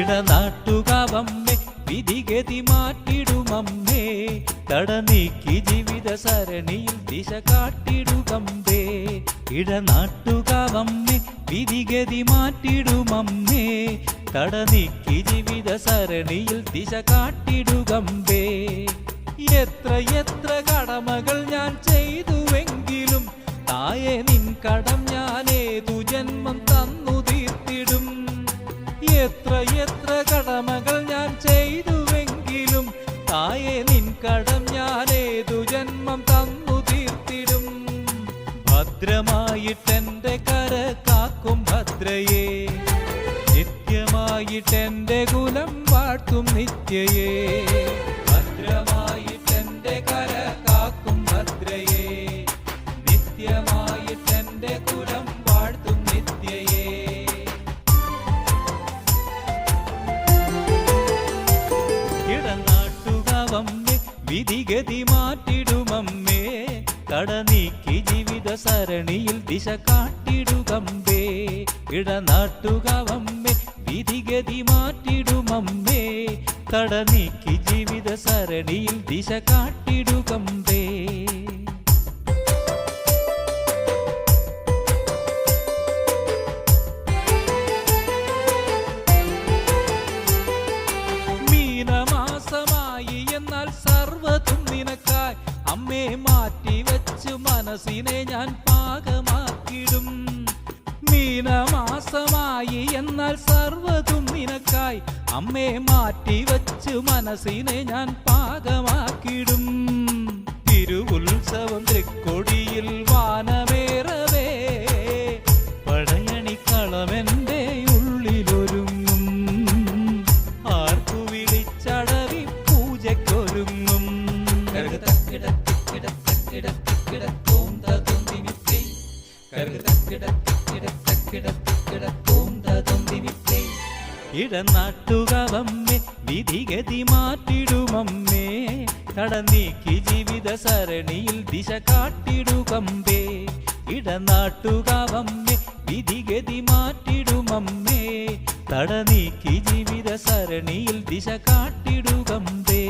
ഇടനാട്ടുകാവമ്മേ വിധിഗതി മാറ്റിടുമമ്മേ, തടനീക്കി ജീവിത സരണിയിൽ ദിശ കാട്ടിടുകമ്പേ. ഇടനാട്ടുകാവമ്മേ വിധിഗതി മാറ്റിടുമമ്മേ, തടനീക്കി ജീവിത സരണിയിൽ ദിശ കാട്ടിടുകമ്പേ. എത്ര എത്ര കടമകൾ ഞാൻ ചെയ്തുവെങ്കിലും തായേ നിൻ കടം ഞാൻ ഏതു ജന്മം തന്നു തീർത്തിടും. എത്ര എത്ര കടമകൾ ഞാൻ ചെയ്തുവെങ്കിലും തായേ നിൻ കടം ഞാൻ ഏതു ജന്മം തന്നു തീർത്തിടും. ഭദ്രമായിട്ടെന്റെ കര കാക്കും ഭദ്രയേ, നിത്യമായിട്ടെന്റെ കുലം വാഴ്ത്തും നിത്യയേ. ഭദ്രമായിട്ടെന്റെ കര കാക്കും ഭദ്രയേ, നിത്യമായിട്ടെന്റെ കുലം വാഴ്ത്തും നിത്യയേ. ഇടനാട്ടുകാവമ്മേ വിധിഗതി മാറ്റിടുമമ്മേ, തടനീക്കി ജീവിത സരണിയിൽ ദിശ കാട്ടിടുകമ്പേ. ഇടനാട്ടുകാവമ്മേ വിധിഗതി മാറ്റിടുമമ്മേ, തടനീക്കി ജീവിത സരണിയിൽ ദിശ കാട്ടിടുകമ്പേ. മീനമാസമായി എന്നാൽ സർവ്വതും നിനക്കായി അമ്മേ മാറ്റിവെച്ചു മനസ്സിനെ ഞാൻ പാകമാക്കിടും. മീനമാസമായി എന്നാൽ സർവ്വതും നിനക്കായി അമ്മേ മാറ്റിവെച്ചു മനസ്സിനെ ഞാൻ പാകമാക്കിടും. തിരുവുത്സവം തൃക്കൊടിയിൽ വാനമേറവേ, പടയണിക്കളമെന്റെ ഉള്ളിലൊരുങ്ങും. ആർക്കു വിളിച്ചടവി പൂജയ്ക്കൊരുങ്ങും. ഇടനാട്ടുകാവമ്മേ വിധിഗതി മാറ്റിടുമമ്മേ, തടനീക്കി ജീവിത സരണിയിൽ ദിശ കാട്ടിടുകമ്പേ. ഇടനാട്ടുകാവമ്മേ വിധിഗതി മാറ്റിടുമമ്മേ, തടനീക്കി ജീവിത സരണിയിൽ ദിശ കാട്ടിടുകമ്പേ.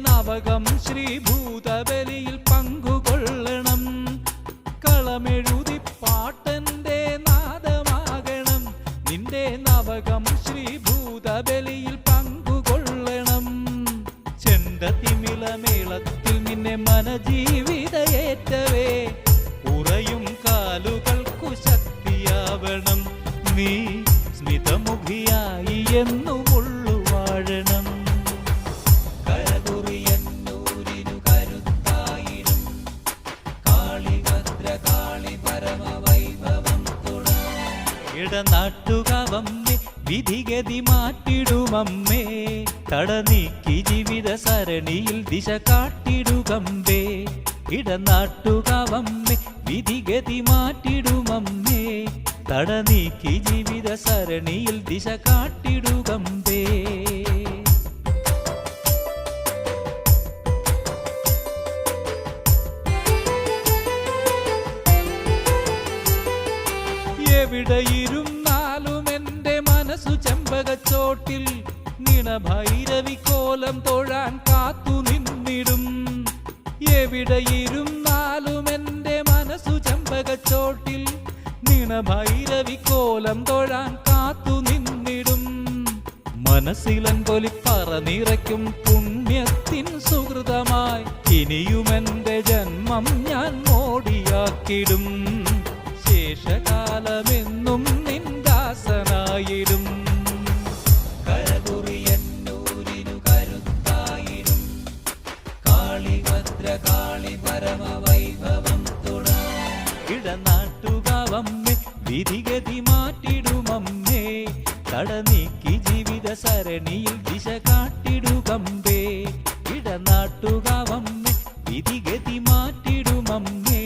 നവകം ശ്രീഭൂതബലിയിൽ പങ്കുകൊള്ളണം. കളമെഴുതി പാട്ടന്റെ നാദമാകണം, നിന്റെ നവകം ശ്രീഭൂതബലിയിൽ പങ്കുകൊള്ളണം. ചെണ്ടത്തിമിളമേളത്തിൽ നിന്നെ മനജീവിതയേറ്റവേ, ഉറയും കാലുകൾക്കു ശക്തിയാവണം. നീ സ്മിതമുഖിയായി എന്നും ഉള്ളു വാഴണം. ഇടനാട്ടുകാവമ്മേ വിധിഗതി മാറ്റിടുമമ്മേ, തടനീക്കി ജീവിത സരണിയിൽ ദിശ കാട്ടിടുകമ്പേ. ഇടനാട്ടുകാവമ്മേ വിധിഗതി മാറ്റിടുമമ്മേ, തടനീക്കി ജീവിത സരണിയിൽ ദിശ കാട്ടിടുകമ്പേ. എവിടെയിരുന്നാലും എന്റെ മനസ്സു ചെമ്പകച്ചോട്ടിൽ നിണഭൈരവി കോലം തൊഴാൻ കാത്തു നിന്നിടും. എവിടെയിരുന്നാലും എന്റെ മനസ്സു ചെമ്പകച്ചോട്ടിൽ നിണഭൈരവി കോലം തൊഴാൻ കാത്തു നിന്നിടും. മനസ്സിലൻ പൊലിപ്പറ നിറയ്ക്കും പുണ്യത്തിൻ സുഹൃതമായി ഇനിയുമെന്റെ ജന്മം ഞാൻ മോടിയാക്കിടും. ശേഷകാലമെന്നും നിന്ദാസനായിടും. കരകുറിയന്നൂരിനു കരുത്തായിടും. കാളിഭദ്ര കാളിഭര പരമവൈഭവം തൊഴാം. ഇടനാട്ടുകാവമ്മേ വിധിഗതി മാറ്റിടുമമ്മേ, തടനീക്കി ജീവിത സരണിയിൽ ദിശ കാട്ടിടുകമ്പേ. ഇടനാട്ടുകാവമ്മേ വിധിഗതി മാറ്റിടുമമ്മേ,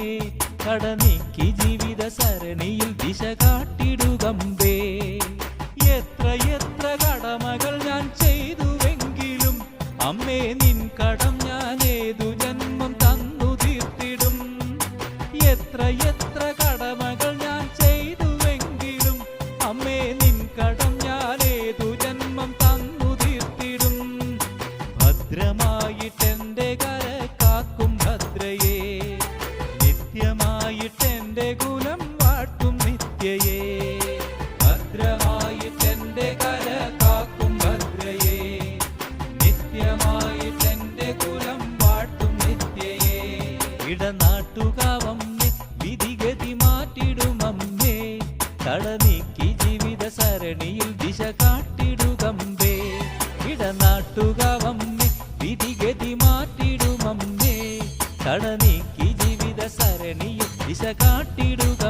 തടനീക്കി ജീവിത സരണിയിൽ ദിശ കാട്ടിടുകമ്പേ. എത്ര എത്ര കടമകൾ ഞാൻ ചെയ്തുവെങ്കിലും അമ്മേ നിൻ കടം ഞാൻ ഏതു ജന്മം തന്നു തീർത്തിടും. എത്ര എത്ര കടമകൾ ഞാൻ ചെയ്തുവെങ്കിലും അമ്മേ നിൻ കടം ഞാൻ ഏതു ജന്മം തന്നു തീർത്തിടും. ഭദ്രമായിട്ടെന്റെ കര കാക്കും ഭദ്രയേ, നിത്യമായിട്ടെന്റെ കുലം വാട്ടും നിത്യയേ. ഭദ്രമായിട്ടെന്റെ കര കാക്കും ഭദ്രയേ, നിത്യമായിട്ടെന്റെ കുലം വാട്ടും നിത്യയേ. ഇടനാട്ടുകാവമ്മേ വിധിഗതി മാറ്റിടുമമ്മേ, തടനീക്കി ജീവിത സരണിയിൽ ദിശ കാട്ടിടുകമ്പേ. ഇടനാട്ടുകാവമ്മേ വിധിഗതി മാറ്റിടുമമ്മേ, തടനീക്കി ജീവിത സരണിയിൽ ദിശ കാട്ടിടുക